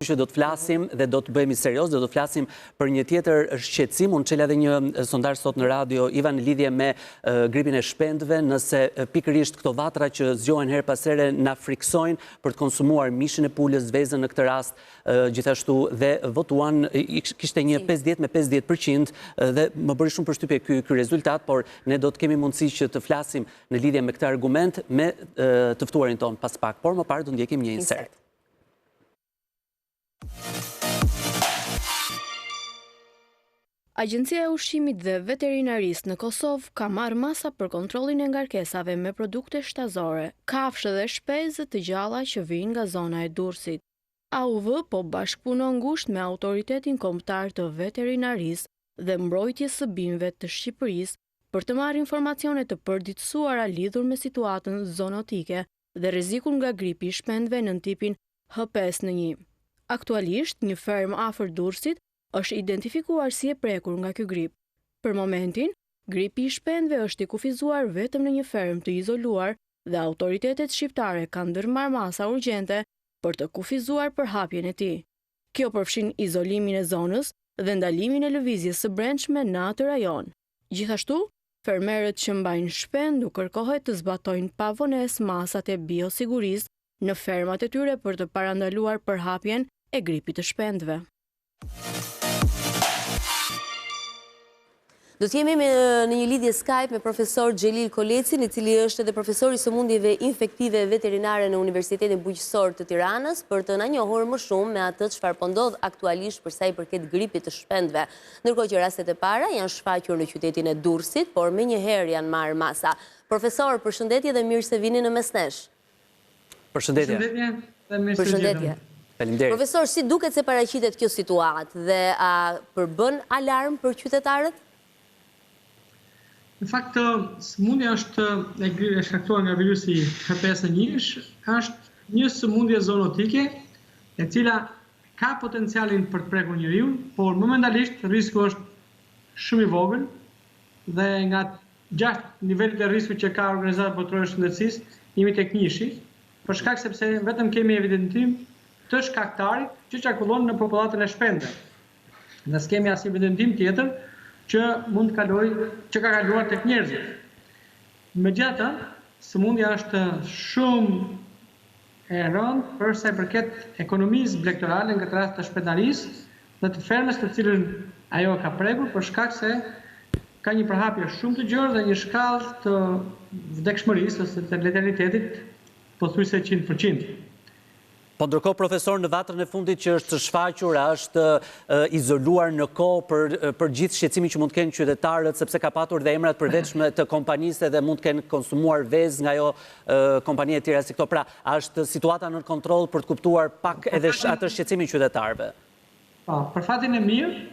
që do të flasim dhe do të bëhemi serios, do të flasim për një tjetër shqetësim. Unë çela edhe një sondazh sot në radio, Ivan, në lidhje me gripin e shpendëve, nëse pikërisht këto vatra që zgjohen her pas here na friksojnë për të konsumuar mishin e pulës, vezën në këtë rast, gjithashtu dhe votuan, kishte një 50 me 50% dhe më bëri shumë përshtypje ky rezultat, por ne do të kemi mundësi që të flasim në lidhje me këtë argument me të ftuarin ton pas pak, por më parë do ndjekim një insert. Agjencia e Ushqimit dhe Veterinarisë në Kosovë ka marrë masa për kontrollin e ngarkesave me produkte shtazore, kafshë dhe shpezë të gjalla që vijnë nga zona e Durrësit. AUV po bashkëpunon ngushtë me Autoritetin Kombëtar të Veterinarisë dhe Mbrojtjes së Bimëve të Shqipërisë për të marrë informacione të përditësuara lidhur me situatën zoonotike dhe rrezikun nga gripi i shpendëve në tipin H5N1. Aktualisht, një fermë afër Durrësit është identifikuar si e prekur nga ky grip. Për momentin, gripi i shpendëve është i kufizuar vetëm në një fermë të izoluar dhe autoritetet shqiptare kanë ndërmarrë masa urgjente për të kufizuar përhapjen e tij. Kjo përfshin izolimin e zonës dhe ndalimin e lëvizjes së brendshme në atë rajon. Gjithashtu, fermerët që mbajnë shpend u kërkohet të zbatojnë pavonesë masat e biosigurisë në fermat e tyre për të parandaluar përhapjen e gripit të shpendëve. Do të jemi në një lidhje Skype me profesor Xhelil Kolecin, i cili është edhe profesor i sëmundjeve infektive veterinare në Universitetin Bujqësor të Tiranës, për të na njohur më shumë me atë çfarë po ndodh aktualisht për sa i përket gripit të shpendëve. Ndërkohë që rastet e para janë shfaqur në qytetin e Durrësit, por menjëherë janë marrë masa. Profesor, përshëndetje dhe mirë se vini në mes nesh. Përshëndetje. Dhe mirë se Përshëndetje. Faleminderit. Profesor, si duket se paraqitet kjo situatë dhe a përbën alarm për qytetarët? Në fakt, sëmundja e shkaktuar nga virusi H5N1 është një sëmundje zoonotike e cila ka potencialin për të prekur njeriu, por momentalisht risku është shumë i vogël dhe nga 6 nivelet e riskut që ka Organizata Botërore e Shëndetësisë, jemi tek njëshi, për shkak sepse vetëm kemi evidentim të shkaktarit që qarkullon në popullatën e shpendëve. Ne s'kemi asnjë evidentim tjetër që mund të kalojë, që ka kaluar tek njerëzit. Megjithatë, sëmundja është shumë e rëndë për sa i përket ekonomisë blegtorale, në këtë rast të shpendarisë dhe të fermës të cilën ajo ka prekur, për shkak se ka një përhapje shumë të gjerë dhe një shkallë të vdekshmërisë ose të letalitetit pothuajse 100%. Po ndërkohë, profesor, në vatrën e fundit që është shfaqur, është izoluar në kohë për gjithë shqetësimin që mund të kenë qytetarët, sepse ka patur dhe emrat përveçme të kompanisë dhe mund të kenë konsumuar vezë nga ajo kompanie e tjera si këto. Pra, është situata në kontroll për të kuptuar pak edhe atë shqetësimin qytetarëve. Po, për fatin e mirë,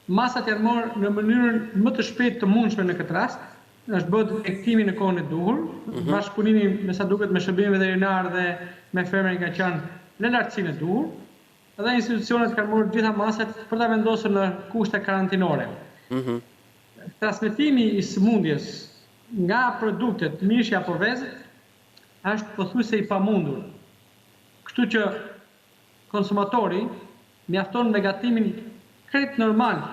masat janë marrë në mënyrën më të shpejtë të mundshme në këtë rast. Është bërë detektimi në kohën e duhur, bashkëpunimi me sa duket me shërbimin veterinar dhe me fermerin ka qenë në lartësinë e duhur, dhe institucionet kanë marrë gjitha masat për ta vendosur në kushte karantinore. Transmetimi i sëmundjes nga produktet mishi apo vezët është pothuajse i pamundur. Kështu që konsumatori mjafton me gatimin krejt normal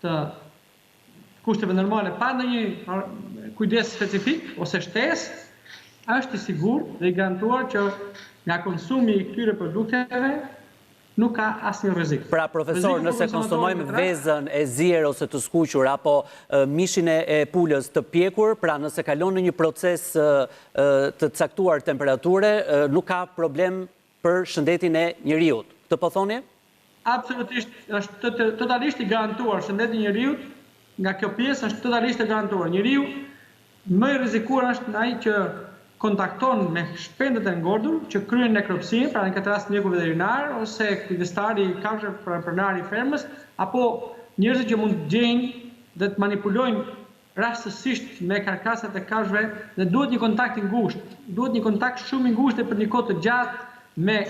të kushteve normale, pa ndonjë kujdes specifik ose shtesë, është i sigurt dhe i garantuar që nga konsumi i këtyre produkteve nuk ka asnjë rrezik. Pra, profesor, nëse konsumojmë vezën e zier ose të skuqur apo mishin e pulës të pjekur, pra nëse kalon në një proces të caktuar temperature, nuk ka problem për shëndetin e njeriut. Këtë po thoni? Absolutisht, është totalisht i garantuar shëndeti i njeriut. Nga kjo pjesë është totalisht e garantuar. Njeriu më i rrezikuar është ai që kontakton me shpendët e ngordhur, që kryen nekropsi, pra në këtë rast mjeku veterinar ose kujdestari i kafshëve, pronari i fermës, apo njerëzit që mund të gjejnë dhe të manipulojnë rastësisht me karkasat e kafshëve dhe duhet një kontakt i ngushtë. Duhet një kontakt shumë i ngushtë për një kohë të gjatë me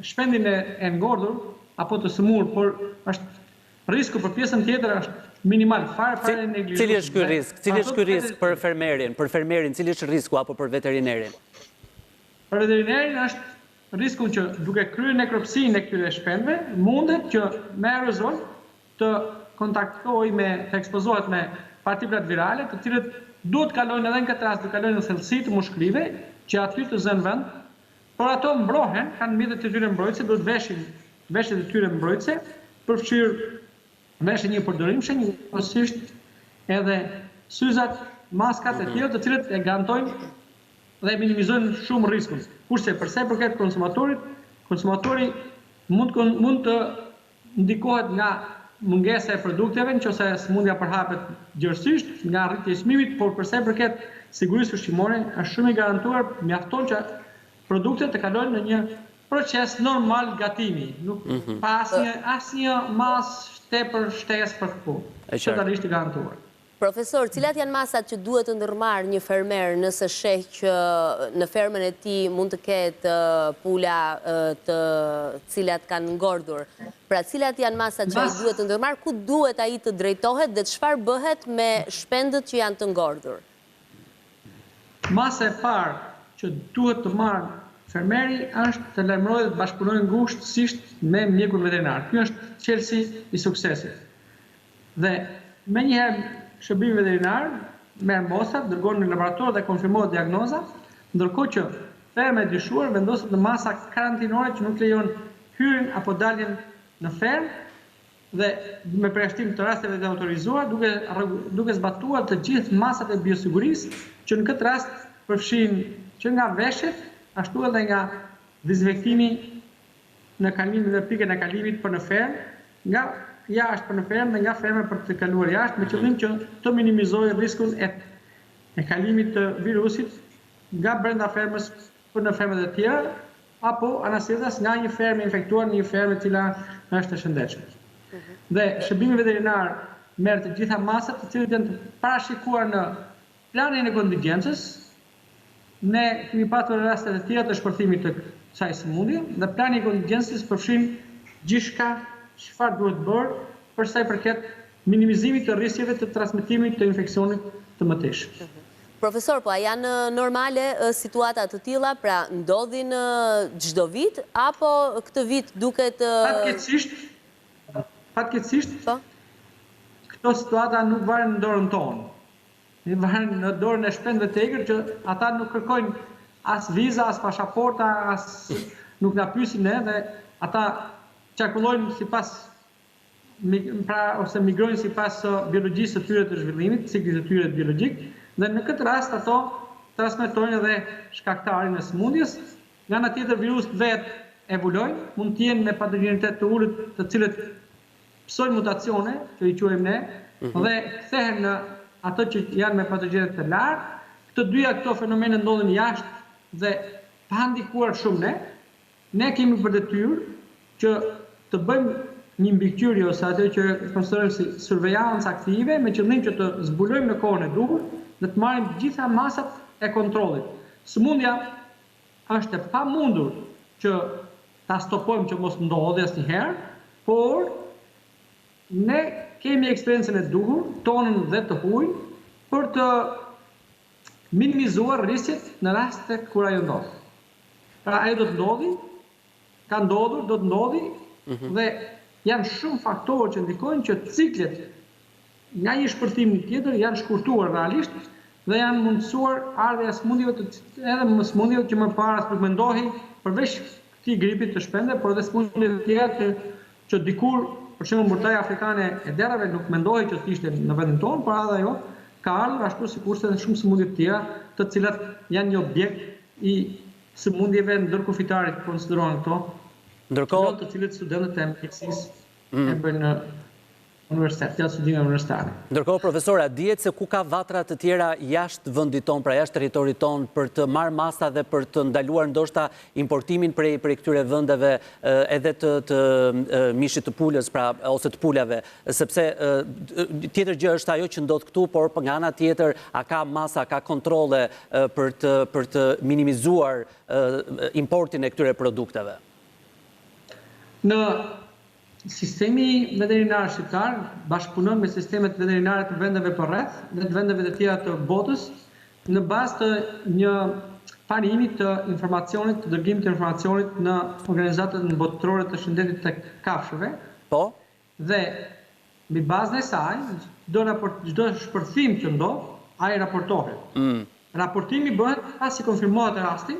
shpendin e ngordhur apo të sëmurë, por është risku për pjesën tjetër është minimal, fare neglizhueshëm. Cili është ky risk? Cili është ky risk për fermerin? Për fermerin, cili është risku apo për veterinerin? Për veterinerin është riskun që duke kryer nekropsinë e këtyre shpendëve, mundet që me aerozol të kontaktoj të ekspozohet me partikujlat virale, të cilët duhet kalojnë edhe në këtë rast të kalojnë në thellësi të mushkëlive, që aty të zënë vend, por ato mbrohen, kanë mjetet e tyre mbrojtëse, duhet veshin veshjet e tyre mbrojtëse, përfshirë veshje një përdorimshme, njëkohësisht edhe syzat, maskat e tjera, të cilët e garantojnë dhe minimizojnë shumë riskun. Kurse përsa i përket konsumatorit, konsumatori mund të ndikohet nga mungesa e produkteve, nëse sëmundja përhapet gjërësisht nga rritja e çmimit, por përsa i përket sigurisë ushqimore, është shumë i garantuar, mjafton që produktet të kalojnë në një proces normal gatimi, nuk pa asnjë mas tepër shtesë për këtu. Totalisht i garantuar. Profesor, cilat janë masat që duhet të ndërmarrë një fermer nëse sheh që në fermën e tij mund të ketë pula të cilat kanë ngordur? Pra, cilat janë masat që ai duhet të ndërmarrë, ku duhet ai të drejtohet dhe çfarë bëhet me shpendët që janë të ngordur? Masa e parë që duhet të marrë fermeri është të lajmërojë dhe të bashkëpunojë ngushësisht me mjekun veterinar. Ky është çelësi i suksesit. Dhe menjëherë shërbimi veterinar merr mosat, dërgon në laborator dhe konfirmohet diagnoza, ndërkohë që ferma e dyshuar vendoset në masa karantinore që nuk lejon hyrjen apo daljen në fermë dhe me përjashtim të rasteve të autorizuar, duke zbatuar të gjithë masat e biosigurisë, që në këtë rast përfshin që nga veshjet, ashtu edhe nga dezinfektimi në kalimin dhe pikën e kalimit për në fermë, nga jashtë për në fermë dhe nga ferma për të kaluar jashtë, me qëllim që të minimizojë riskun e kalimit të virusit nga brenda fermës për në fermet e tjera, apo anasjetas nga një fermë infektuar në një fermë e cila është e shëndetshme. Dhe shërbimi veterinar merr të gjitha masat të cilët janë të parashikuar në planin e kontingjencës. Ne kemi patur raste të tjera të shpërthimit të kësaj sëmundje dhe plani i kontingjencës përfshin gjithçka çfarë duhet bërë për sa i përket minimizimit të rrezikeve të transmetimit të infeksionit të mëtejshëm. Profesor, po a janë normale situata të tilla, pra ndodhin çdo vit apo këtë vit duket Fatkeqësisht, këto situata nuk varen në dorën tonë. Varen në dorën e shpendëve të egër që ata nuk kërkojnë as viza, as pasaporta, as nuk na pyesin ne dhe ata qarkullojnë sipas ose migrojnë sipas biologjisë së tyre të zhvillimit, ciklit të tyre biologjik, dhe në këtë rast ato transmetojnë edhe shkaktarin e sëmundjes. Nga ana tjetër viruset vetë evolojnë, mund të jenë me patogenitet të ulët, të cilët psojnë mutacione, që i quajmë ne, dhe kthehen në ato që janë me patogenet të lartë. Të dyja këto fenomene ndodhin jashtë dhe pa ndikuar shumë ne kemi për detyrë që të bëjmë një mbikëqyrje ose atë që konsiderojmë si survejancë aktive me qëllim që të zbulojmë në kohën e duhur dhe të marrim gjitha masat e kontrollit. Sëmundja është e pamundur që ta stopojmë që mos ndodhi asnjëherë, por ne kemi eksperiencën e duhur, tonën dhe të huaj, për të minimizuar rrezikët në raste kur ajo ndodh. Pra ajo do të ndodhi, ka ndodhur, do të ndodhi, dhe janë shumë faktorë që ndikojnë që ciklet nga një shpërthim në tjetër janë shkurtuar realisht dhe janë mundësuar ardhja sëmundjeve edhe më sëmundjeve që më parë nuk mendohej përveç këtij gripit të shpendëve, por edhe sëmundjeve të tjera që dikur, për shembull murtaja afrikane e derave nuk mendohej që të ishte në vendin tonë, por edhe ajo ka ardhur ashtu sikurse edhe shumë sëmundje të tjera, të cilat janë një objekt i sëmundjeve ndërkufitarit, konsiderohen këto. Ndërkohë, të cilët studentët e mjekësisë e bëjnë në universitet, janë studime universitare. Ndërkohë, profesora, dihet se ku ka vatra të tjera jashtë vendit tonë, pra jashtë territorit tonë, për të marrë masa dhe për të ndaluar ndoshta importimin prej këtyre vendeve edhe të mishit të pulës, pra ose të pulave, sepse tjetër gjë është ajo që ndodh këtu, por nga ana tjetër a ka masa, ka kontrolle për të minimizuar importin e këtyre produkteve. Në sistemi veterinar shqiptar bashkëpunon me sistemet veterinare të vendeve përreth dhe të vendeve të tjera të botës në bazë të një parimi të informacionit, të dërgimit të informacionit në organizatët botërore të shëndetit të kafshëve. Po? Dhe mbi bazën e saj, çdo shpërthim që ndodh, ai raportohet. Raportimi bëhet pasi konfirmohet rasti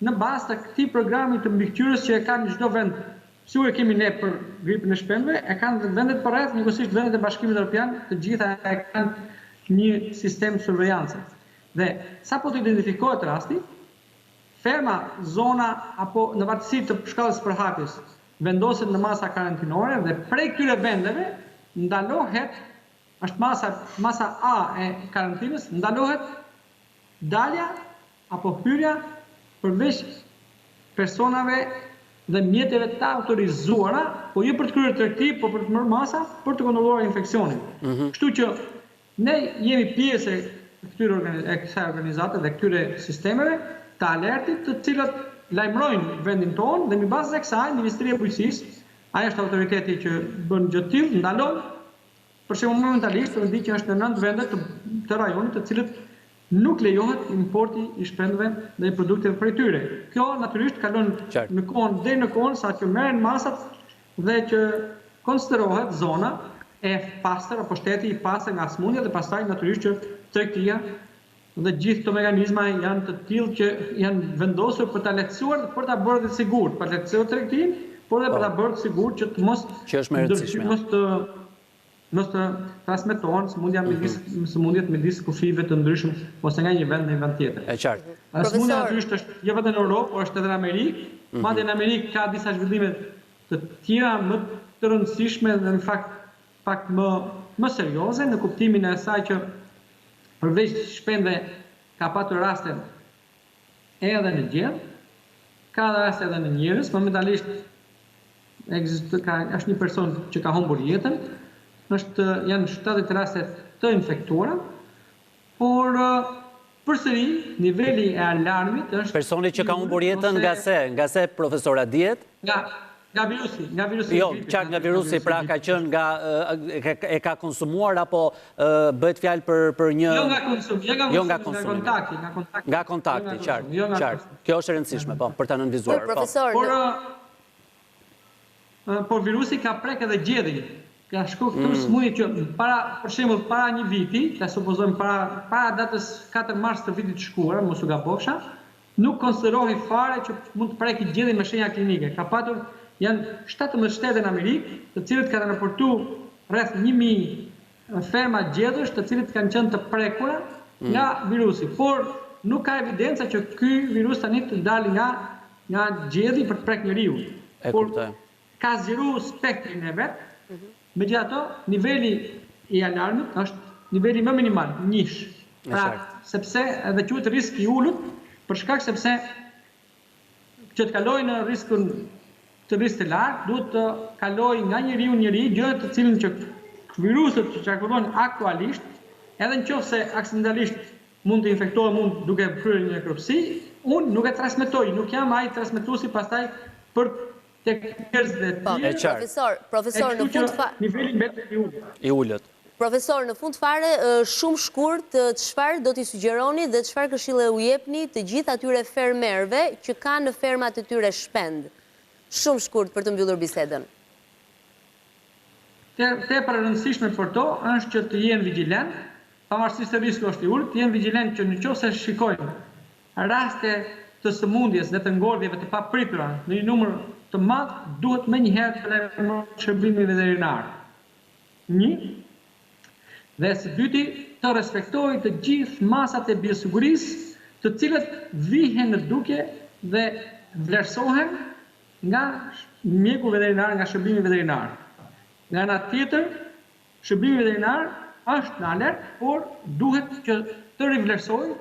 në bazë të këtij programi të mbikëqyrjes që e kanë çdo vend. Si e kemi ne për gripin e shpendëve, e kanë vendet përreth, njëkohësisht vendet e Bashkimit Evropian, të gjitha e kanë një sistem surveillance. Dhe sapo të identifikohet rasti, ferma, zona apo në vartësi të shkallës përhapjes vendoset në masa karantinore dhe prej këtyre vendeve ndalohet, është masa A e karantinës, ndalohet dalja apo hyrja përveç personave dhe mjeteve të autorizuara, po jo për të kryer tregti, po për të marrë masa për të kontrolluar infeksionin. Kështu që ne jemi pjesë e kësaj organizate dhe këtyre sistemeve të alertit të cilat lajmërojnë vendin tonë dhe mbi bazë të kësaj Ministria e Bujqësisë, ajo është autoriteti që bën gjë të tillë, ndalon për shembull momentalisht vendi që është në 9 vende të rajonit të cilët nuk lejohet importi i shpendëve dhe i produkteve prej tyre. Kjo natyrisht kalon në kohën deri në kohën sa që merren masat dhe që konsiderohet zona e pastër apo shteti i pastër nga sëmundja dhe pastaj natyrisht që tregtia dhe gjithë këto mekanizma janë të tillë që janë vendosur për ta lehtësuar, për ta bërë të sigurt, për të lehtësuar tregtin, por edhe për ta bërë të sigurt që të mos të transmetohen sëmundjet midis kufive të ndryshëm ose nga një vend në një vend tjetër. E qartë. Sëmundja natyrisht është jo vetëm në Europë, por është edhe në Amerikë. Madje në Amerikë ka disa zhvillime të tjera më të rëndësishme dhe në fakt më serioze në kuptimin e asaj që përveç shpendëve ka patur raste edhe në gjell, ka raste edhe në njerëz, momentalisht është një person që ka humbur jetën. Janë 70 raste të infektuara, por përsëri niveli e alarmit është... Personi që ka humbur jetën nga se profesora dihet? Nga virusi. Jo, qartë nga virusi, pra ka qenë e ka konsumuar apo bëhet fjalë për një... Jo nga konsumi, nga kontakti, qartë. Kjo është e rëndësishme, për ta nënvizuar. Por virusi ka prek edhe gjedhin. Ka shku këtu sëmundje që për shembull para një viti, ta supozojmë para datës 4 mars të vitit të shkuar, mos u gabofsha, nuk konsiderohej fare që mund të preki gjellin me shenja klinike. Ka patur janë 17 shtete në Amerikë, të cilët kanë raportuar rreth 1000 ferma gjedhësh, të cilët kanë qenë të prekura nga virusi, por nuk ka evidenca që ky virus tani të dalë nga gjedhi për të prek njeriu. Por ka zgjeruar spektrin e vet. Megjithatë, niveli i alarmit është niveli më minimal, 1. Pra, sepse edhe quhet risk i ulët, për shkak sepse që të kalojë në riskun të risk të lartë, duhet të kalojë nga njeriu në njeri, gjë të cilën që viruset që qarkullojnë aktualisht, edhe nëse aksidentalisht mund të infektohet mund duke kryer një nekropsi, unë nuk e transmetoj, nuk jam ai transmetuesi pastaj për Profesor, në fund fare... Profesor, në fund fare, shumë shkurt, çfarë do t'i sugjeroni dhe çfarë këshille u jepni të gjithë atyre fermerëve që kanë në fermat e tyre shpend? Shumë shkurt për të mbyllur bisedën. Tepër e rëndësishme për to është që të jenë vigjilent, pavarësisht se risku është i ulët, të jenë vigjilent që nëse shikojnë raste të sëmundjes dhe të ngordhjeve të papritura në një numër të madh, duhet menjëherë të lajmërojnë shërbimin veterinar. 1. Dhe së dyti, të respektojë të gjithë masat e biosigurisë, të cilët vihen në dukje dhe vlerësohen nga mjeku veterinar, nga shërbimi veterinar. Nga ana tjetër, shërbimi veterinar është në alert, por duhet që të rivlerësojë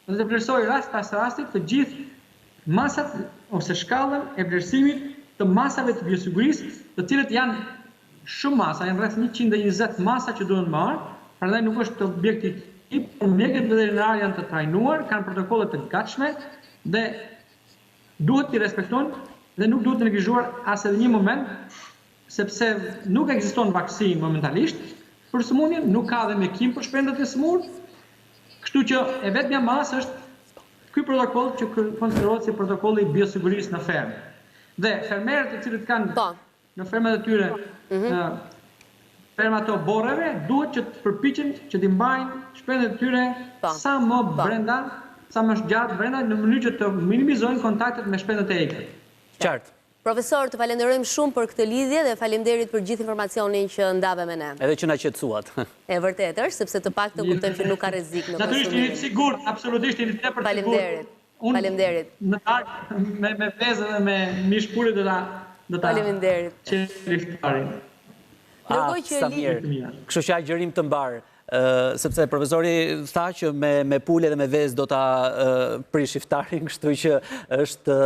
dhe të vlerësojë rast pas rasti të gjithë masat ose shkallën e vlerësimit të masave të biosigurisë, të cilët janë shumë masa, janë rreth 120 masa që duhen marrë, prandaj nuk është objekti i, por mjekët veterinarë janë të trajnuar, kanë protokolle të gatshme dhe duhet t'i respektojnë dhe nuk duhet të neglizhuar as edhe një moment, sepse nuk ekziston vaksinë momentalisht për sëmundjen, nuk ka dhe mjekim për shpendët e smur, kështu që e vetmja masë është ky ky protokoll që konsiderohet si protokolli i biosigurisë në fermë. Dhe fermerët të cilët kanë në fermat e tyre ferma të borreve duhet që të përpiqen që t'i mbajnë shpendet e tyre sa më brenda, sa më gjatë brenda në mënyrë që të minimizojnë kontaktet me shpendet e egrit. Qartë. Profesor, të falenderojmë shumë për këtë lidhje dhe faleminderit për gjithë informacionin që ndave me ne. Edhe që na qetësuat. E vërtet është, sepse të pak të kuptojmë që nuk ka rrezik në natyrisht jeni sigur, absolutisht jeni tepër sigur. Faleminderit. Në me vezë dhe me mishpuri do ta faleminderit. Qeliftarin. Sa mirë. Kështu që agjërim të mbar. Sepse profesori tha që me pule dhe me vezë do ta prish iftarin, kështu që është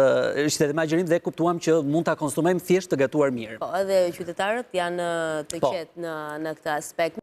edhe me agjërim dhe kuptuam që mund ta konsumojmë thjesht të gatuar mirë. Po, edhe qytetarët janë të qetë në këtë aspekt.